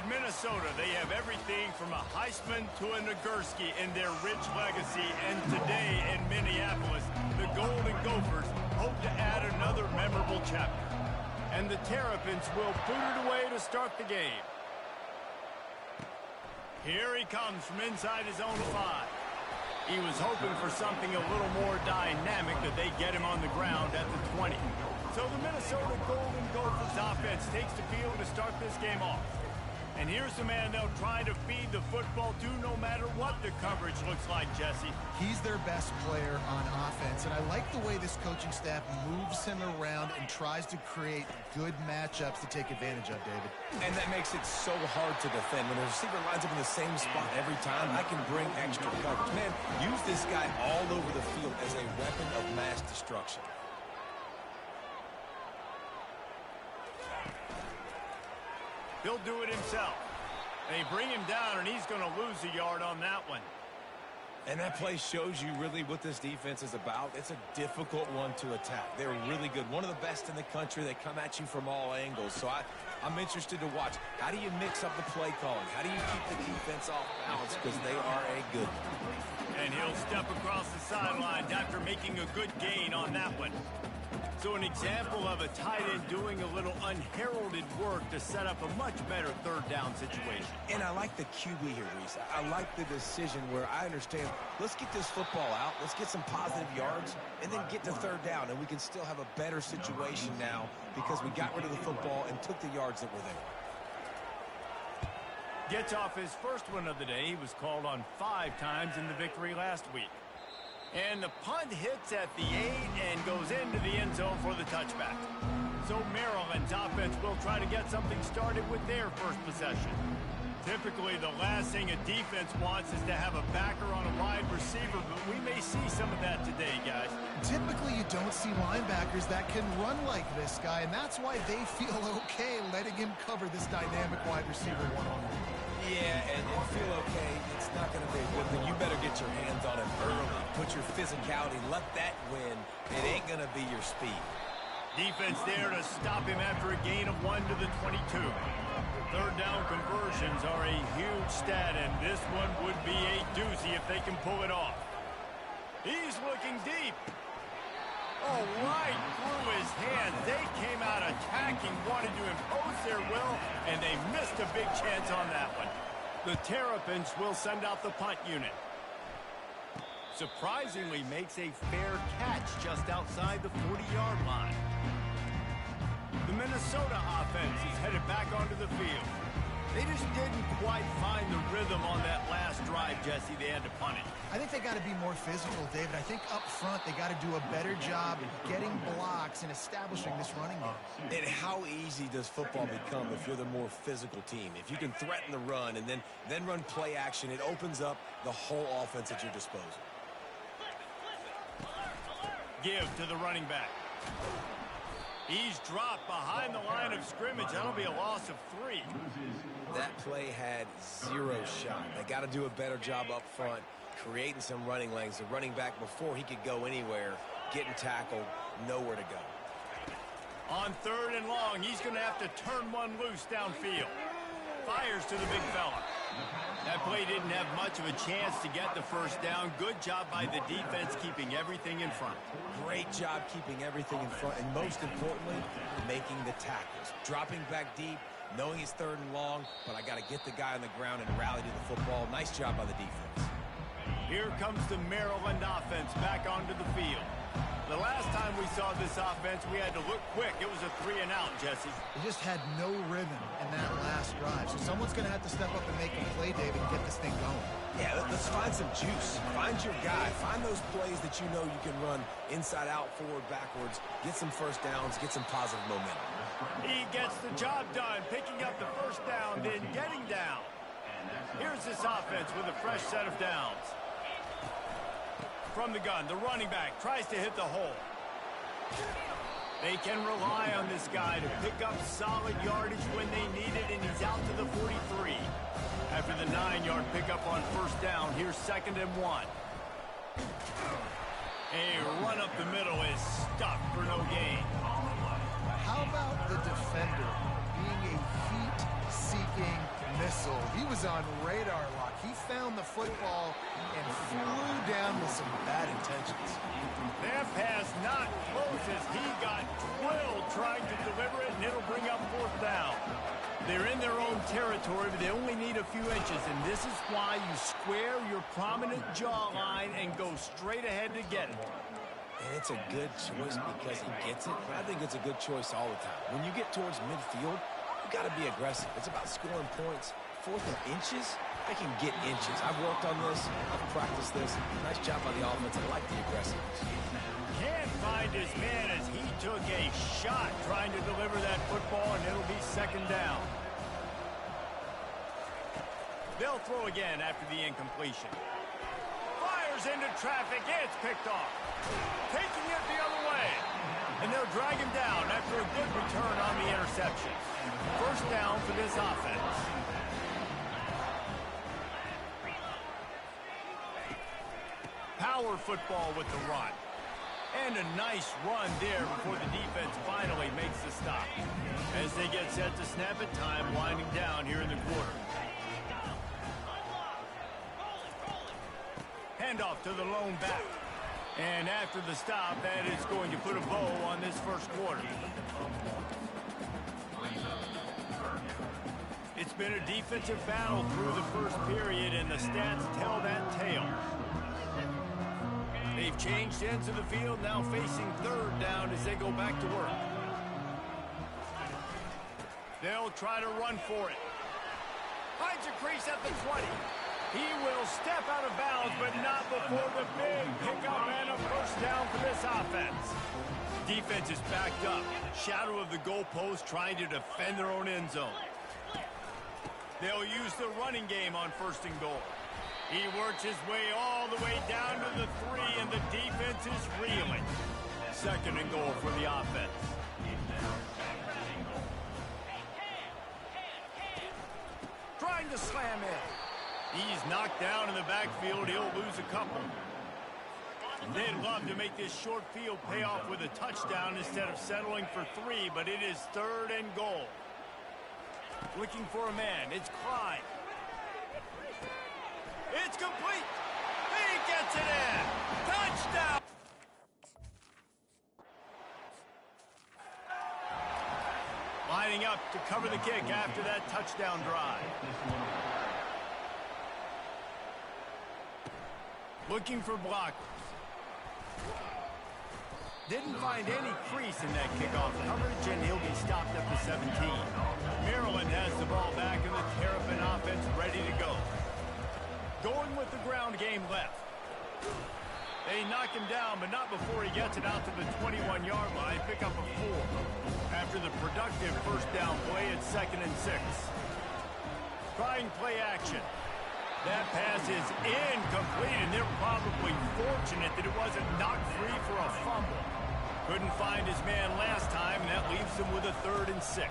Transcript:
At Minnesota, they have everything from a Heisman to a Nagurski in their rich legacy. And today in Minneapolis, the Golden Gophers hope to add another memorable chapter. And the Terrapins will boot it away to start the game. Here he comes from inside his own 5. He was hoping for something a little more dynamic, that they get him on the ground at the 20. So the Minnesota Golden Gophers offense takes the field to start this game off. And here's the man they'll try to feed the football to no matter what the coverage looks like, Jesse. He's their best player on offense, and I like the way this coaching staff moves him around and tries to create good matchups to take advantage of, David. And that makes it so hard to defend. When a receiver lines up in the same spot every time, I can bring extra coverage. Man, use this guy all over the field as a weapon of mass destruction. He'll do it himself. They bring him down, and he's going to lose a yard on that one. And that play shows you really what this defense is about. It's a difficult one to attack. They're really good. One of the best in the country. They come at you from all angles. So I'm interested to watch. How do you mix up the play calling? How do you keep the defense off balance? Because they are a good one. And he'll step across the sidelines after making a good gain on that one. So an example of a tight end doing a little unheralded work to set up a much better third down situation. And I like the QB here, Reese. I like the decision where I understand, let's get this football out, let's get some positive yards, and then get to third down, and we can still have a better situation now because we got rid of the football and took the yards that were there. Gets off his first one of the day. He was called on 5 times in the victory last week. And the punt hits at the 8 and goes into the end zone for the touchback. So Maryland's offense will try to get something started with their first possession. Typically, the last thing a defense wants is to have a backer on a wide receiver, but we may see some of that today, guys. Typically, you don't see linebackers that can run like this guy, and that's why they feel okay letting him cover this dynamic wide receiver one-on-one. Yeah, and feel okay, it's not going to be a good thing. You better get your hands on him early. Put your physicality, let that win. It ain't going to be your speed. Defense there to stop him after a gain of 1 to the 22. Third down conversions are a huge stat, and this one would be a doozy if they can pull it off. He's looking deep. Oh, right through his hands. They came out attacking, wanted to impose their will, and they missed a big chance on that one. The Terrapins will send out the punt unit. Surprisingly makes a fair catch just outside the 40-yard line. The Minnesota offense is headed back onto the field. They just didn't quite find the rhythm on that last drive, Jesse. They had to punt it. I think they got to be more physical, David. I think up front they got to do a better job getting blocks and establishing this running game. And how easy does football become if you're the more physical team? If you can threaten the run and then run play action, it opens up the whole offense at your disposal. Give to the running back. He's dropped behind the line of scrimmage. That'll be a loss of 3. That play had 0 shot. They got to do a better job up front, creating some running lanes. The running back, before he could go anywhere, getting tackled, nowhere to go. On 3rd and long, he's going to have to turn one loose downfield. Fires to the big fella. That play didn't have much of a chance to get the first down. Good job by the defense keeping everything in front. Great job keeping everything in front, and most importantly, making the tackles. Dropping back deep, knowing it's 3rd and long, but I got to get the guy on the ground and rally to the football. Nice job by the defense. Here comes the Maryland offense back onto the field. The last time we saw this offense, we had to look quick. It was a 3-and-out, Jesse. They just had no rhythm in that last drive. So someone's going to have to step up and make a play, David, and get this thing going. Yeah, let's find some juice. Find your guy. Find those plays that you know you can run inside out, forward, backwards. Get some first downs. Get some positive momentum. He gets the job done, picking up the first down, then getting down. Here's this offense with a fresh set of downs. From the gun, the running back tries to hit the hole. They can rely on this guy to pick up solid yardage when they need it, and he's out to the 43. After the 9-yard pickup on first down, here's 2nd and 1. A run up the middle is stuffed for no gain. How about the defender being a heat-seeking sold. He was on radar lock. He found the football and flew down with some bad intentions. That pass not close as he got drilled trying to deliver it, and it'll bring up fourth down. They're in their own territory, but they only need a few inches, and this is why you square your prominent jawline and go straight ahead to get it. And it's a good choice because he gets it. I think it's a good choice all the time. When you get towards midfield, you got to be aggressive. It's about scoring points. Fourth and inches, I can get inches. I've worked on this. I've practiced this. Nice job by the offense. I like the aggressiveness. Can't find his man as he took a shot trying to deliver that football, and it'll be second down. They'll throw again after the incompletion. Fires into traffic. It's picked off. Taking it the other way. And they'll drag him down after a good return on the interception. First down for this offense. Power football with the run. And a nice run there before the defense finally makes the stop. As they get set to snap it, time winding down here in the quarter. Handoff to the lone back. And after the stop, that is going to put a bow on this first quarter. It's been a defensive battle through the first period, and the stats tell that tale. They've changed ends of the field, now facing third down as they go back to work. They'll try to run for it. Finds a crease at the 20. He will step out of bounds, but not before the big pickup and a first down for this offense. Defense is backed up. Shadow of the goalpost trying to defend their own end zone. They'll use the running game on first and goal. He works his way all the way down to the 3, and the defense is reeling. Second and goal for the offense. Trying to slam in. He's knocked down in the backfield. He'll lose a couple. They'd love to make this short field pay off with a touchdown instead of settling for 3, but it is third and goal. Looking for a man. It's Clyde. It's complete. He gets it in. Touchdown. Lining up to cover the kick after that touchdown drive. Looking for blockers. Didn't find any crease in that kickoff coverage, and he'll be stopped up to 17. Maryland has the ball back, and the Terrapin offense ready to go. Going with the ground game left. They knock him down, but not before he gets it out to the 21-yard line. Pick up a 4. After the productive first down play, it's 2nd and 6. Trying play action. That pass is incomplete, and they're probably fortunate that it wasn't knocked free for a fumble. Couldn't find his man last time, and that leaves him with a 3rd and 6.